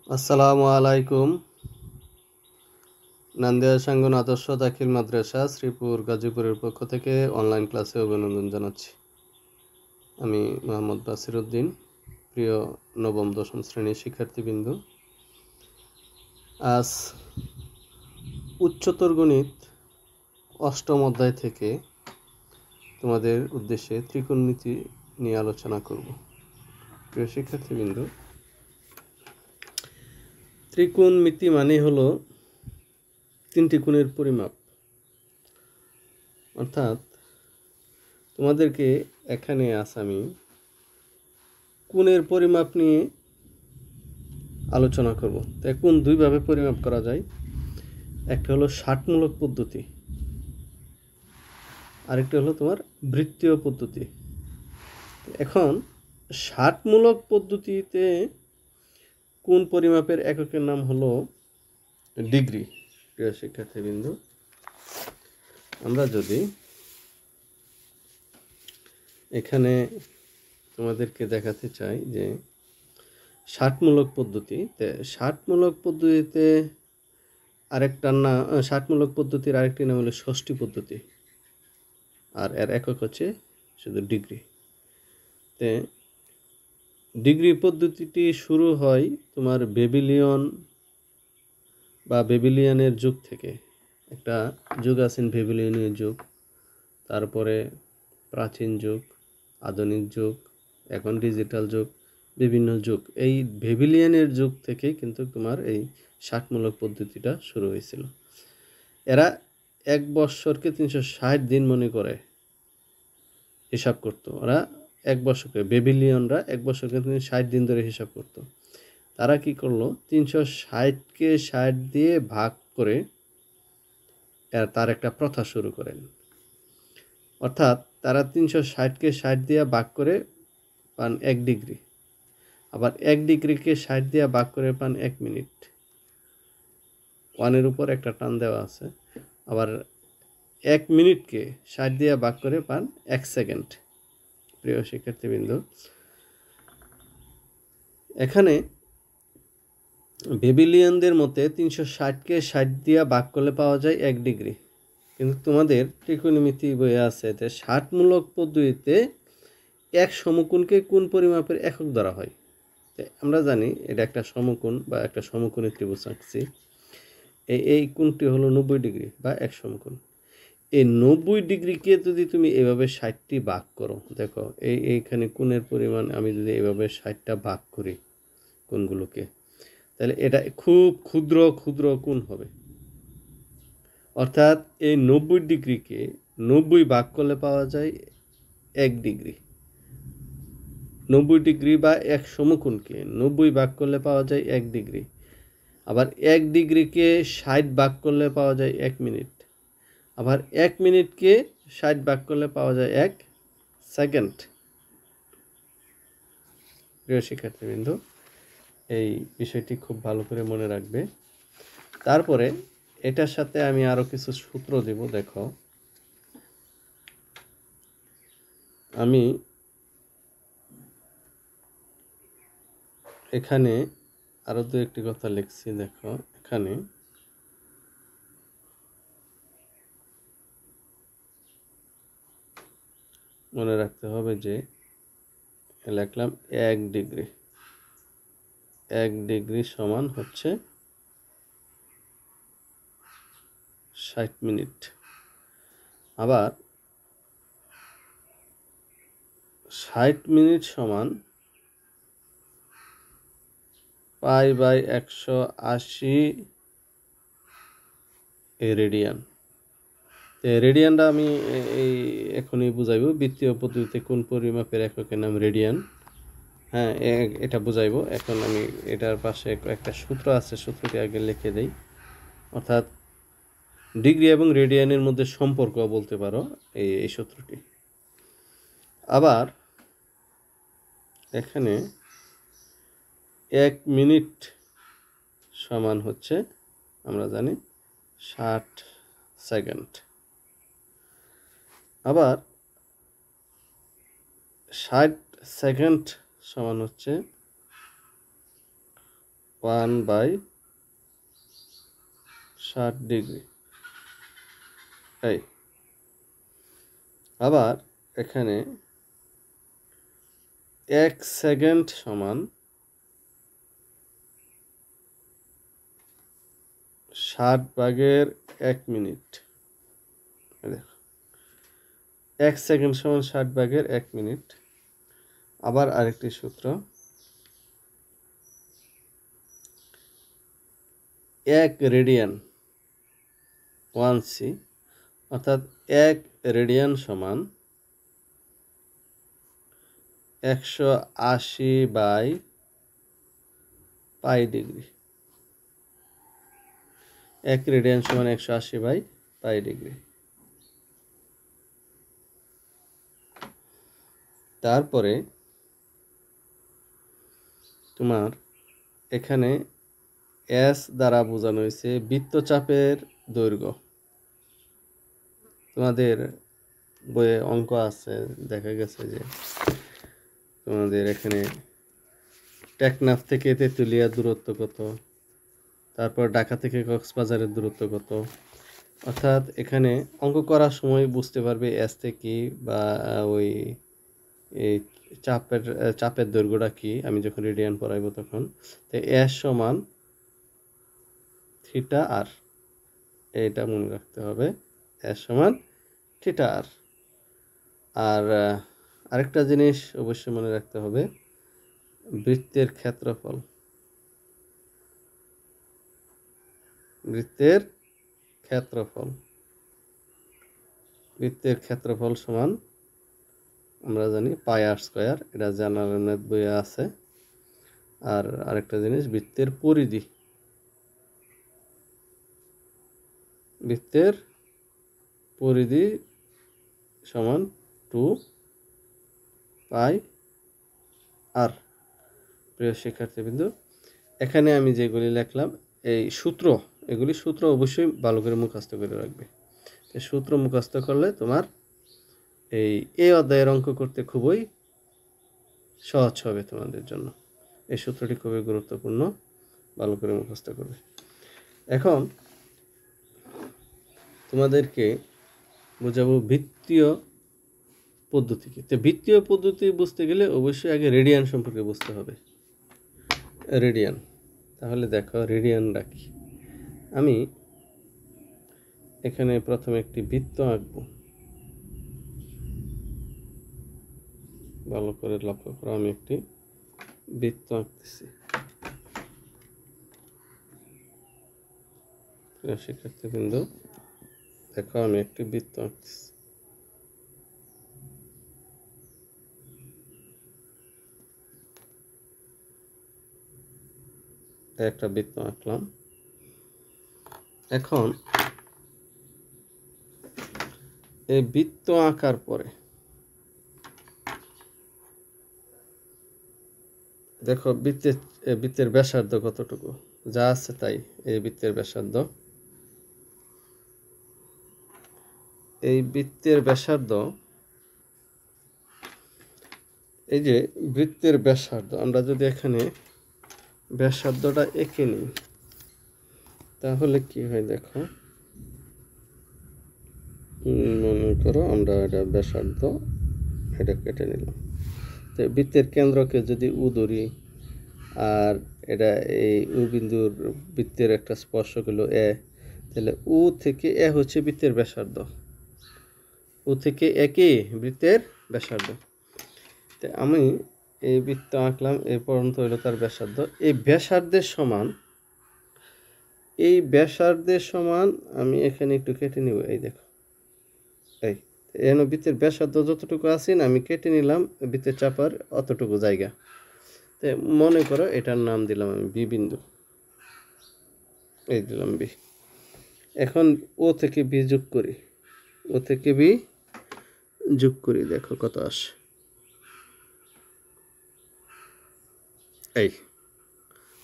আসসালামু আলাইকুম। নান্দিয়া সাঙ্গন আদর্শ দাখিল মাদ্রাসা শ্রীপুর গাজীপুরের পক্ষ থেকে অনলাইন ক্লাসে অভিনন্দন জানাচ্ছি। আমি মোহাম্মদ বাসির উদ্দিন। প্রিয় নবম দশম শ্রেণীর শিক্ষার্থীবৃন্দ, আজ উচ্চতর গণিত অষ্টম অধ্যায় থেকে তোমাদের উদ্দেশ্যে ত্রিকোণমিতি নিয়ে আলোচনা করব। প্রিয় শিক্ষার্থীবৃন্দ, ত্রিকোণমিতি মানে হলো তিনটি কোণের পরিমাপ। অর্থাৎ তোমাদেরকে এখানে আমি কোণের পরিমাপ নিয়ে আলোচনা করব। তাই কোণ দুইভাবে পরিমাপ করা যায়। একটা হলো ষাটমূলক পদ্ধতি, আরেকটা হলো তোমার বৃত্তীয় পদ্ধতি। এখন ষাটমূলক পদ্ধতিতে কোণ পরিমাপের এককের নাম হলো ডিগ্রি। প্রিয় শিক্ষার্থীবৃন্দ, আমরা যদি এখানে তোমাদেরকে দেখাতে চাই যে ষাটমূলক পদ্ধতিতে আরেকটার নাম, ষাটমূলক পদ্ধতির আরেকটি নাম হলো ষষ্ঠী পদ্ধতি, আর এর একক হচ্ছে শুধু ডিগ্রি। তে ডিগ্রি পদ্ধতিটি শুরু হয় তোমার বেবিলিয়ানের যুগ থেকে। একটা যুগ আছেন বেবিলিয়ানের যুগ, তারপরে প্রাচীন যুগ, আধুনিক যুগ, এখন ডিজিটাল যুগ, বিভিন্ন যুগ। এই বেবিলিয়ানের যুগ থেকে কিন্তু তোমার এই ষাটমূলক পদ্ধতিটা শুরু হয়েছিল। এরা এক বৎসরকে 360 দিন মনে করে হিসাব করত। ওরা এক বছরকে, বেবিলিয়নরা এক বছরকে 60 দিন ধরে হিসাব করত। তারা কি করলো, 360কে 60 দিয়ে ভাগ করে তার একটা প্রথা শুরু করেন। অর্থাৎ তারা 360কে 60 দিয়ে ভাগ করে পান 1 ডিগ্রি, আবার 1 ডিগ্রিকে 60 দিয়ে ভাগ করে পান 1 মিনিট। ওয়ানের উপর একটা টান দেওয়া আছে। আবার 1 মিনিটকে 60 দিয়ে ভাগ করে পান 1 সেকেন্ড। প্রিয় শিক্ষার্থীবৃন্দ, এখানে বেবিলিয়ানদের মতে 360কে 60 দিয়ে ভাগ করলে পাওয়া যায় 1 ডিগ্রি। কিন্তু তোমাদের ত্রিকোণমিতি বইয়ে আছে যে ষাটমূলক পদ্ধতিতে এক সমকোণকে কোণ পরিমাপের একক ধরা হয়। আমরা জানি এটা একটা সমকোণ বা একটা সমকোণী ত্রিভুজ আঁকছি। এই কোণটি হলো 90 ডিগ্রি বা এক সমকোণ। এই 90 ডিগ্রিকে যদি তুমি এভাবে 60টি ভাগ করো, দেখো এইখানে কোণের পরিমাণ আমি যদি এভাবে 60টা ভাগ করি কোণগুলোকে, তাহলে এটা খুব ক্ষুদ্র ক্ষুদ্র কোণ হবে। অর্থাৎ এই 90 ডিগ্রিকে 90 ভাগ করলে পাওয়া যায় 1 ডিগ্রি। 90 ডিগ্রি বা এক সমকোণকে 90 ভাগ করলে পাওয়া যায় 1 ডিগ্রি। আবার 1 ডিগ্রিকে 60 ভাগ করলে পাওয়া যায় 1 মিনিট। আবার 1 মিনিটকে 60 ভাগ করলে পাওয়া যায় 1 সেকেন্ড। প্রিয় শিক্ষার্থীবৃন্দ, এই বিষয়টি খুব ভালো করে মনে রাখবে। তারপরে এটার সাথে আমি আরো কিছু সূত্র দেব। দেখো, আমি এখানে আরো দু একটি কথা লিখছি। দেখো, এখানে মনে রাখতে হবে যে লিখলাম 1 ডিগ্রি। 1 ডিগ্রি সমান হচ্ছে 60 মিনিট। আবার 60 মিনিট সমান π/180 রেডিয়ান। রেডিয়ানটা আমি এই এখনই বুঝাইব। বৃত্তীয় পদ্ধতিতে কোণ পরিমাপের এককের নাম রেডিয়ান। হ্যাঁ, এটা বুঝাইব। এখন আমি এটার পাশে একটা সূত্র আছে, সূত্রটি আগে লিখে দেই। অর্থাৎ ডিগ্রি এবং রেডিয়ানের মধ্যে সম্পর্ক বলতে পারো এই সূত্রটি। আবার এখানে 1 মিনিট সমান হচ্ছে, আমরা জানি, 60 সেকেন্ড। আবার 60 সেকেন্ড সমান হচ্ছে 1/60 ডিগ্রি। এই আবার এখানে 1 সেকেন্ড সমান 60/1 মিনিট। দেখো 1 সেকেন্ড সমান 60/1 মিনিট। আবার আরেকটি সূত্র, 1 রেডিয়ান 1c, অর্থাৎ 1 রেডিয়ান সমান 180/π ডিগ্রি। 1 রেডিয়ান সমান 180/π ডিগ্রি। তারপরে তোমার এখানে এস দ্বারা বোঝানো হয়েছে বৃত্তচাপের দৈর্ঘ্য। তোমাদের বইয়ে অঙ্ক আছে, দেখা গেছে যে তোমাদের এখানে টেকনাফ থেকে তেঁতুলিয়া দূরত্ব কত, তারপর ঢাকা থেকে কক্সবাজারের দূরত্ব কত। অর্থাৎ এখানে অঙ্ক করার সময় বুঝতে পারবে এসতে কি বা ওই এই চাপের দৈর্ঘ্যটা কি, আমি যখন রেডিয়ান পড়াইব তখন। তো এস সমান থিটা আর, এটা মনে রাখতে হবে, এস সমান থিটা আর। আর আরেকটা জিনিস অবশ্যই মনে রাখতে হবে, বৃত্তের ক্ষেত্রফল। বৃত্তের ক্ষেত্রফল সমান আমরা জানি πr², এটা জেনারেল ম্যাথ বইয়ে আছে। আর আরেকটা জিনিস, বৃত্তের পরিধি সমান 2πr। প্রিয় শিক্ষার্থীবৃন্দ, এখানে আমি যেগুলি লিখলাম এই এগুলি সূত্র অবশ্যই ভালো করে মুখস্থ করে রাখবে। এই সূত্র মুখস্থ করলে তোমার এই অধ্যায়ের অঙ্ক করতে খুবই সহজ হবে তোমাদের জন্য। এই সূত্রটি খুবই গুরুত্বপূর্ণ, ভালো করে মুখস্থ করবে। এখন তোমাদেরকে বোঝাবো বৃত্তীয় পদ্ধতিকে। তো বৃত্তীয় পদ্ধতি বুঝতে গেলে অবশ্যই আগে রেডিয়ান সম্পর্কে বুঝতে হবে। রেডিয়ান, তাহলে দেখো রেডিয়ানটা কি। আমি এখানে প্রথমে একটি বৃত্ত আঁকবো, ভালো করে লক্ষ্য করো, আমি একটি বৃত্ত আঁকতেছি। প্রিয় শিক্ষার্থীবৃন্দ, দেখো আমি একটি বৃত্ত আঁকতেছি। একটা বৃত্ত আঁকলাম। এখন এই বৃত্ত আঁকার পরে দেখো বৃত্তের ব্যাসার্ধ কতটুকু, যা আছে তাই। এই বৃত্তের ব্যাসার্ধ, এই যে বৃত্তের ব্যাসার্ধ, আমরা যদি এখানে ব্যাসার্ধটা এঁকে নিই তাহলে কি হয় দেখো, মনে করো আমরা এটা ব্যাসার্ধ, এটা কেটে নিলাম। তো বৃত্তের কেন্দ্রকে যদি উ ধরি, আর এটা এই উ বিন্দুর বৃত্তের একটা স্পর্শক হলো এ, তাহলে উ থেকে এ হচ্ছে বৃত্তের ব্যাসার্ধ, উ থেকে এ কি বৃত্তের ব্যাসার্ধ। তো আমি এই বৃত্ত আঁকলাম, এই পর্যন্ত হইলো তার ব্যাসার্ধ। এই ব্যাসার্ধের সমান আমি এখানে একটু কেটে নিব। এই দেখো, এই এখানে বৃত্তের ব্যাসার্ধ যতটুকু আছে না, আমি কেটে নিলাম বৃত্তের চাপার অতটুকু জায়গা। তো মনে করো এটার নাম দিলাম আমি বি বিন্দু, এই দিলাম বি। এখন ও থেকে বি যোগ করি, দেখো কত আসে। এই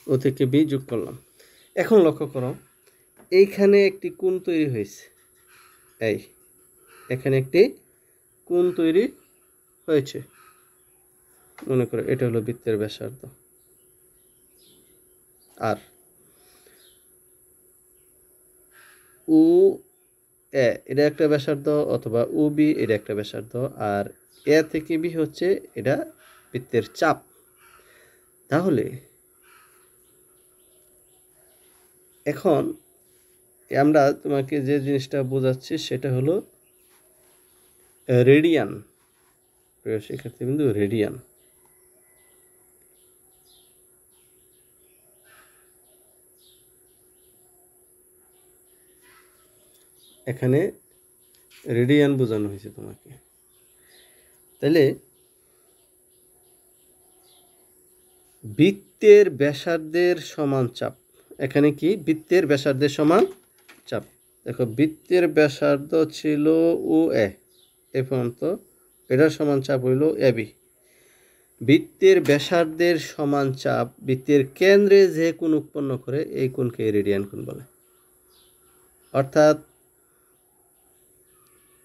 ও থেকে বি যোগ করলাম। এখন লক্ষ্য করো এইখানে একটি কোণ তৈরি হয়েছে, এখানে একটি কোণ তৈরি হয়েছে। মনে করো এটা হলো বৃত্তের ব্যাসার্ধ। আর উ এ এটা একটা ব্যাসার্ধ অথবা উ বি এটা একটা ব্যাসার্ধ, আর এ থেকে বি হচ্ছে এটা বৃত্তের চাপ। তাহলে এখন আমরা তোমাকে যে জিনিসটা বোঝাচ্ছি সেটা হলো রেডিয়ান। প্রিয় শিক্ষার্থীবৃন্দ, রেডিয়ান। এখানে রেডিয়ান বোঝানো হয়েছে তোমাকে। তাহলে বৃত্তের ব্যাসার্ধের সমান চাপ, এখানে কি বৃত্তের ব্যাসার্ধের সমান চাপ। দেখো বৃত্তের ব্যাসার্ধ ছিল ও এ পর্যন্ত, এটার সমান চাপ হইল এবি। বৃত্তের ব্যাসার্ধের সমান চাপ বৃত্তের কেন্দ্রে যে কোণ উৎপন্ন করে এই কোণকে রেডিয়ান কোণ বলে। অর্থাৎ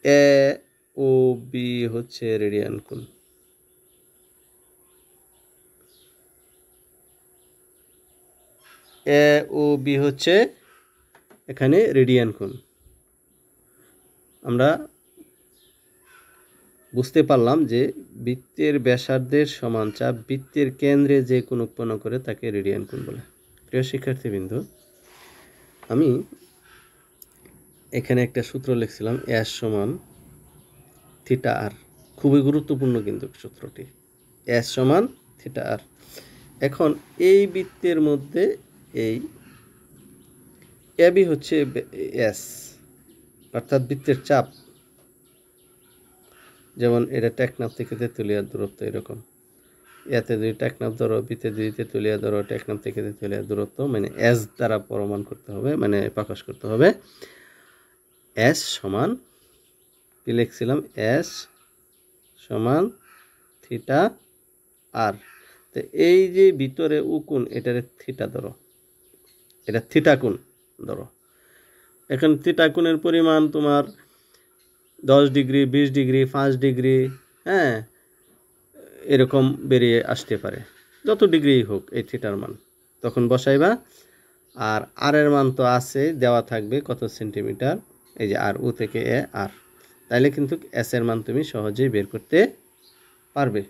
এ ও বি হচ্ছে রেডিয়ান কোণ। এ ও বি হচ্ছে এখানে রেডিয়ান কোণ। আমরা বুঝতে পারলাম যে বৃত্তের ব্যাসার্ধের সমান চাপ বৃত্তের কেন্দ্রে যে কোণ উৎপন্ন করে তাকে রেডিয়ান কোণ বলে। প্রিয় শিক্ষার্থীবৃন্দ, আমি এখানে একটা সূত্র লিখছিলাম, এস সমান থিটা আর। খুবই গুরুত্বপূর্ণ কিন্তু সূত্রটি, এস সমান থিটা আর। এখন এই বৃত্তের মধ্যে এই এবি হচ্ছে এস, অর্থাৎ বৃত্তের চাপ। যেমন এটা টেকনাফ থেকে তেঁতুলিয়ার দূরত্ব এরকম, এতে যদি টেকনাফ ধরো, বিতে যদি তেঁতুলিয়া ধরো, টেকনাফ থেকে তেঁতুলিয়ার দূরত্ব মানে এস দ্বারা প্রমাণ করতে হবে, মানে প্রকাশ করতে হবে। এস সমান কি লিখছিলাম, এস সমান থিটা আর। তো এই যে ভিতরে উ কোণ এটারে থিটা ধরো, এটা থিটা কোণ ধরো। এখন থিটা কোণের পরিমাণ তোমার 10 ডিগ্রি, 20 ডিগ্রি, 5 ডিগ্রি, হ্যাঁ, এরকম বেরিয়ে আসতে পারে। যত ডিগ্রি হোক এই থিটার মান তখন বসাইবা। আর আর এর মান তো আছে, দেওয়া থাকবে কত সেন্টিমিটার, এই যে আর ও থেকে এ আর। তাইলে কিন্তু এস এর মান তুমি সহজেই বের করতে পারবে।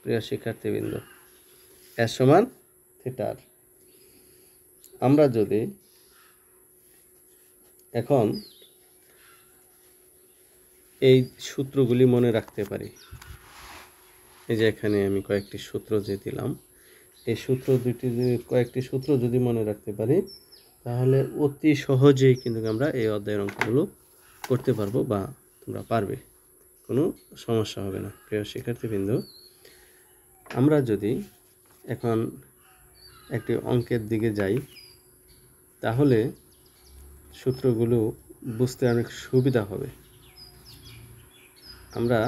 প্রিয় শিক্ষার্থীবৃন্দ, এস সমান থিটা আর। আমরা যদি এখন এই সূত্রগুলি মনে রাখতে পারি, এই যে এখানে আমি কয়েকটি সূত্র যে দিলাম, এই সূত্র দুটি কয়েকটি সূত্র যদি মনে রাখতে পারি তাহলে অতি সহজেই কিন্তু আমরা এই অধ্যায়ের অঙ্কগুলো করতে পারবো, বা তোমরা পারবে, কোনো সমস্যা হবে না। প্রিয় শিক্ষার্থীবৃন্দ, আমরা যদি এখন একটি অঙ্কের দিকে যাই তাহলে সূত্রগুলো বুঝতে অনেক সুবিধা হবে। আমরা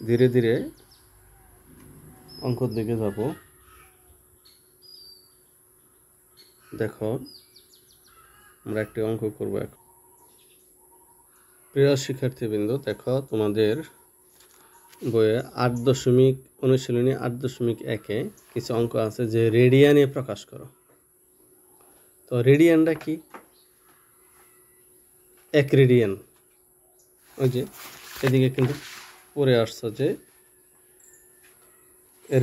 ধীরে ধীরে অঙ্কর দিকে যাব। দেখো আমরা একটি অঙ্ক করব এখন। প্রিয় শিক্ষার্থীবৃন্দ, দেখো তোমাদের বইয়ে 8 অনুশীলনী 8.1-এ কিছু অঙ্ক আছে যে রেডিয়ানে প্রকাশ করো। তো রেডিয়ানটা কি? 1 রেডিয়ান, ওই যে এদিকে কিন্তু পড়ে আসছো যে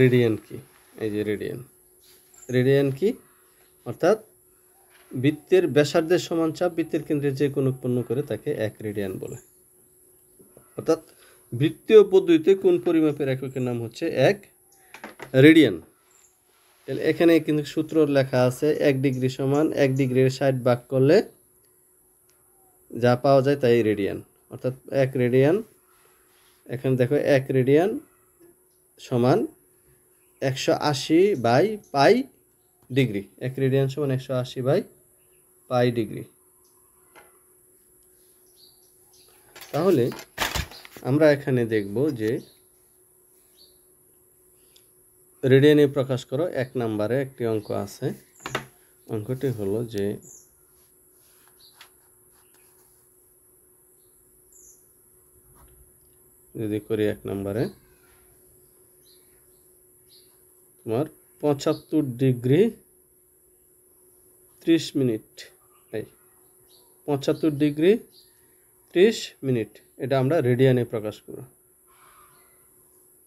রেডিয়ান কি, এই যে রেডিয়ান। রেডিয়ান কি? অর্থাৎ বৃত্তের ব্যাসার্ধের সমান চাপ বৃত্তের কেন্দ্রে যে কোণ উৎপন্ন করে তাকে 1 রেডিয়ান বলে। অর্থাৎ বৃত্তীয় পদ্ধতিতে কোণ পরিমাপের এককের নাম হচ্ছে 1 রেডিয়ান। এখানে কিন্তু সূত্র লেখা আছে, 1 ডিগ্রি সমান 1 ডিগ্রির 60 ভাগ করলে যা পাওয়া যায় তাই রেডিয়ান। অর্থাৎ 1 রেডিয়ান, এখানে দেখো 1 রেডিয়ান সমান 180 পাই ডিগ্রি। 1 রেডিয়ান সমান 180 পাই ডিগ্রি। তাহলে আমরা এখানে দেখব যে রেডিয়ানে প্রকাশ করো 1 নম্বরে একটি অঙ্ক আছে। অঙ্কটি হলো যে যদি করি 1 নম্বরে তোমার 75 ডিগ্রি 30 মিনিট, এই 75 ডিগ্রি 30 মিনিট, এটা আমরা রেডিয়ানে প্রকাশ করব,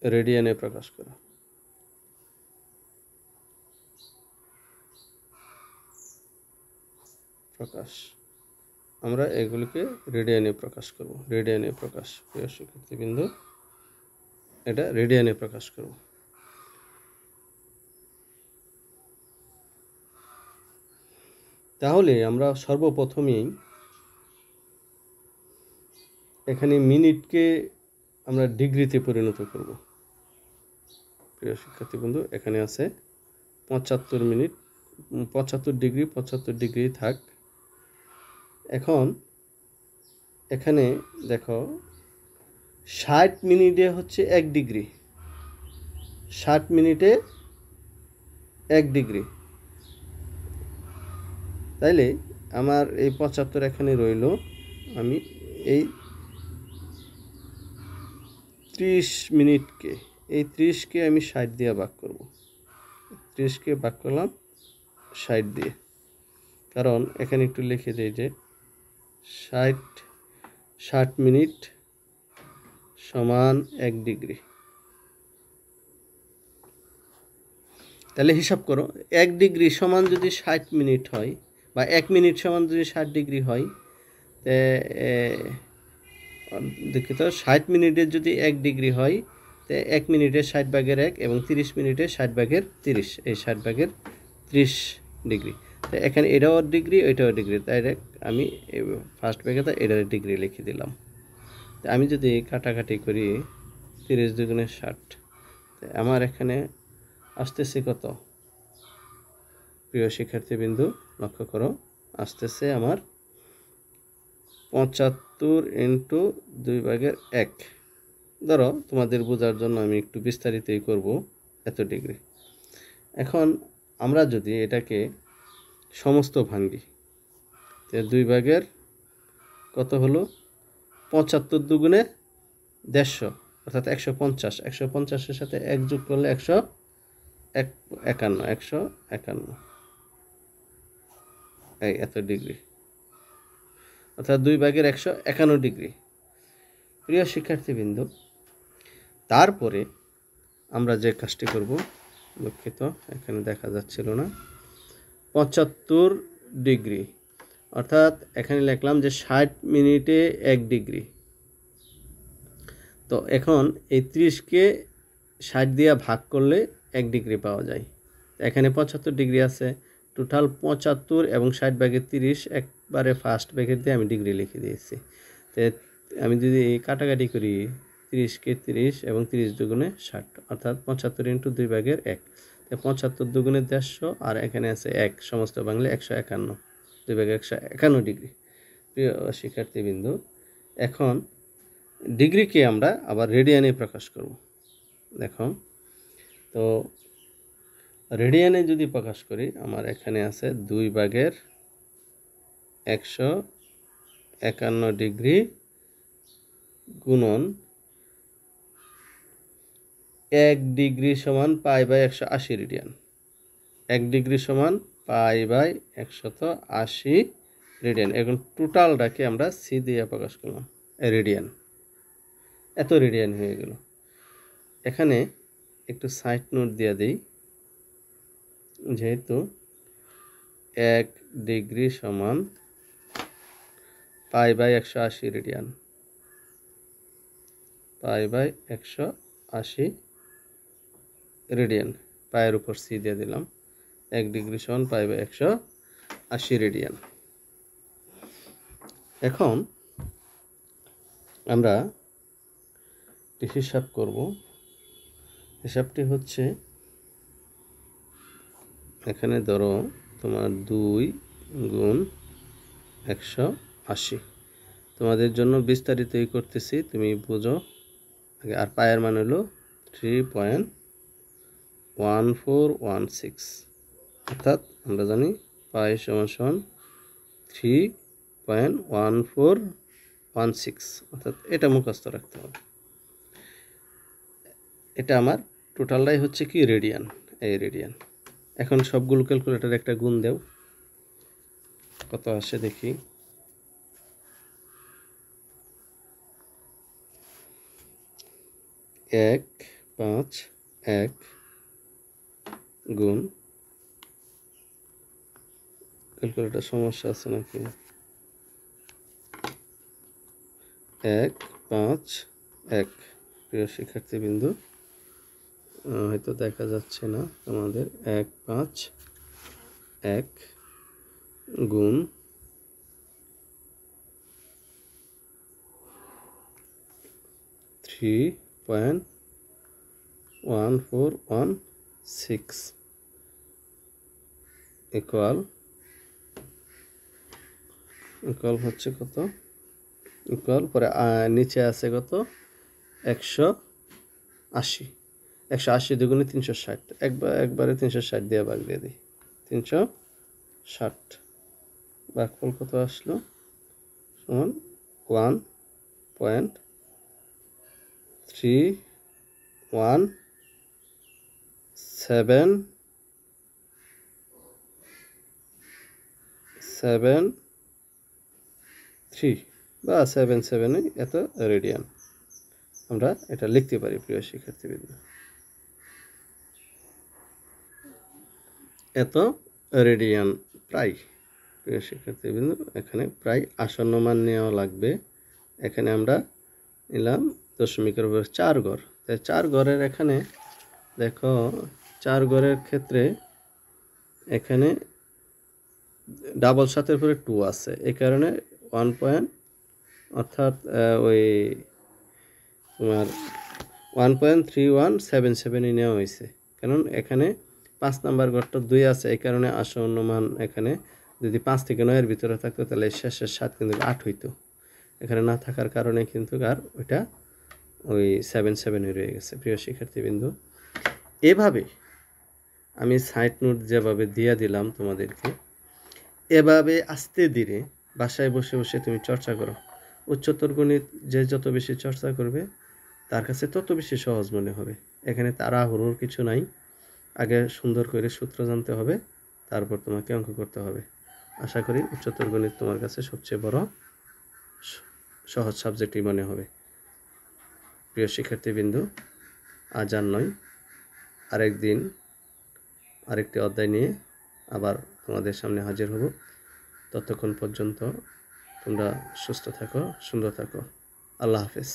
রেডিয়ানে প্রকাশ করব। প্রকাশ, আমরা এগুলিকে রেডিয়ানে প্রকাশ করব, রেডিয়ানে প্রকাশ। প্রিয় শিক্ষার্থীবৃন্দ, এটা রেডিয়ানে প্রকাশ করব। তাহলে আমরা সর্বপ্রথমেই এখানে মিনিটকে আমরা ডিগ্রিতে পরিণত করব। প্রিয় শিক্ষার্থীবৃন্দ, এখানে আছে 75 মিনিট, 75 ডিগ্রি, 75 ডিগ্রি থাক। এখন এখানে দেখো 60 মিনিটে হচ্ছে 1 ডিগ্রি, 60 মিনিটে 1 ডিগ্রি। তাইলে আমার এই 75 এখানে রইল, আমি এই 30 মিনিটকে, এই 30কে আমি 60 দিয়ে ভাগ করব, 30কে ভাগ করলাম 60 দিয়ে, কারণ এখানে একটু লিখে দিই যে 60 মিনিট সমান 1 ডিগ্রি। তাহলে হিসাব করো, 1 ডিগ্রি সমান যদি 60 মিনিট হয়, বা 1 মিনিট সমান যদি 60 ডিগ্রি হয়, দুঃখিত, 60 মিনিটের যদি 1 ডিগ্রি হয়, তো 1 মিনিটে 60 ভাগের 1 এবং 30 মিনিটে 60 ভাগের 30, এই 60 ভাগের 30 ডিগ্রি। তো এখানে এটাও ডিগ্রি, ওইটাও ডিগ্রি, তাই আমি ফার্স্ট ভাগে তো এটার ডিগ্রি লিখে দিলাম। তো আমি যদি কাটাকাটি করি, 30 দুগুণে 60, আমার এখানে আসতেছে কত? প্রিয় শিক্ষার্থীবৃন্দু, লক্ষ্য করো, আসতেছে আমার 75 ইন্টু 2/1। ধরো তোমাদের বোঝার জন্য আমি একটু বিস্তারিতই করব, এত ডিগ্রি। এখন আমরা যদি এটাকে সমস্ত ভাঙ্গি, 2/, কত হলো? 75 দুগুণে 150, অর্থাৎ 150, 150-এর সাথে 1 যোগ করলে 151, 151, এই এত ডিগ্রি, অর্থাৎ 2/, 151 ডিগ্রি। প্রিয় শিক্ষার্থীবৃন্দ, তারপরে আমরা যে কাজটি করব, দুঃখিত এখানে দেখা যাচ্ছিল না, 75 ডিগ্রি, অর্থাৎ এখানে লিখলাম যে 60 মিনিটে 1 ডিগ্রি। তো এখন এই 30কে 60 দিয়ে ভাগ করলে 1 ডিগ্রি পাওয়া যায়। এখানে 75 ডিগ্রি আছে, টোটাল 75 এবং 60 ভাগের 30, একবারে ফার্স্ট ব্র্যাকেট দিয়ে আমি ডিগ্রি লিখে দিয়েছি। তো আমি যদি কাটাকাটি করি, 30কে 30 এবং 30 দুগুণে 60, অর্থাৎ 75 ইন্টু 2/1। 75 দুগুণে 150, আর এখানে আছে 1, সমস্ত বাংলা 151, 2/151 ডিগ্রি। প্রিয় শিক্ষার্থীবৃন্দ, এখন ডিগ্রিকে আমরা আবার রেডিয়ানে প্রকাশ করব। দেখো, তো রেডিয়ানে যদি প্রকাশ করি, আমার এখানে আছে 2/151 ডিগ্রি গুণন 1 ডিগ্রি সমান π/180 রেডিয়ান। 1 ডিগ্রি সমান π/180 রেডিয়ান। এখন টোটালটাকে আমরা সি দিয়ে প্রকাশ করলাম, রেডিয়ান। এত রেডিয়ান হয়ে গেল। এখানে একটু সাইড নোট দিয়ে দিই, যেহেতু 1 ডিগ্রি সমান π/180 রেডিয়ান, π/180 রেডিয়ান, পায়ের উপর সি দিয়ে দিলাম। 1 ডিগ্রি সমান π/180 রেডিয়ান। এখন আমরা হিসাব করব। হিসাবটি হচ্ছে, এখানে ধরো তোমার 2 গুণ 180, তোমাদের জন্য বিস্তারিতই করতেছি, তুমি বুঝো। আর পায়ের মান হলো 3.1416, অর্থাৎ আমরা জানি পাই সমান 3.1416, অর্থাৎ এটা মুখস্থ রাখতে হবে। এটা আমার টোটালটাই হচ্ছে কি রেডিয়ান। এই রেডিয়ান। এখন সবগুলো ক্যালকুলেটর একটা গুণ দেও, কত আসে দেখি। 1 5 1 গুণ, ক্যালকুলেটর সমস্যা আছে নাকি? 1 5 1। প্রিয় শিক্ষার্থীবৃন্দু, হয়তো দেখা যাচ্ছে না আমাদের। 1 5 1 গুণ 3.1416 ইকুয়াল হচ্ছে কত? ইকুয়াল পরে নিচে আছে কত? 180। 180 দুগুণে 360, একবারে 360 দিয়ে ভাগ দিয়ে দিই। 360 ভাগফল কত আসলো? সমান 1.3173 বা 77 এত রেডিয়ান আমরা এটা লিখতে পারি। প্রিয় শিক্ষার্থীবৃন্দ, এত রেডিয়ান প্রায়। প্রিয় শিক্ষার্থীবৃন্দ, এখানে প্রায় আসন্ন মান নেওয়া লাগবে। এখানে আমরা নিলাম দশমিকের উপর 4 ঘর, তাই 4 ঘরের এখানে দেখো 4 ঘরের ক্ষেত্রে এখানে ডাবল 7-এর পরে 2 আছে, এই কারণে 1 পয়েন্ট, অর্থাৎ ওই তোমার 1.3177 নেওয়া হয়েছে। কারণ এখানে 5 নাম্বার ঘরটা 2 আছে, এই কারণে আসন্ন মান এখানে যদি 5 থেকে 9-এর ভিতরে থাকতো তাহলে শেষের 7 কিন্তু 8 হইতো। এখানে না থাকার কারণে কিন্তু আর ওইটা ওই 77 রয়ে গেছে। প্রিয় শিক্ষার্থীবৃন্দু, এভাবে আমি সাইড নোট যেভাবে দিয়ে দিলাম তোমাদেরকে, এভাবে আস্তে ধীরে বাসায় বসে বসে তুমি চর্চা করো। উচ্চতর গণিত যে যত বেশি চর্চা করবে তার কাছে তত বেশি সহজ মনে হবে। এখানে তাড়াহুড়োর কিছু নাই। আগে সুন্দর করে সূত্র জানতে হবে, তারপর তোমাকে অঙ্ক করতে হবে। আশা করি উচ্চতর গণিত তোমার কাছে সবচেয়ে বড় সহজ সাবজেক্টই মনে হবে। প্রিয় শিক্ষার্থীবৃন্দু, আজ আর নয়, আরেকদিন আরেকটি অধ্যায় নিয়ে আবার তোমাদের সামনে হাজির হব। ততক্ষণ পর্যন্ত তোমরা সুস্থ থাকো, সুন্দর থাকো। আল্লাহ হাফেজ।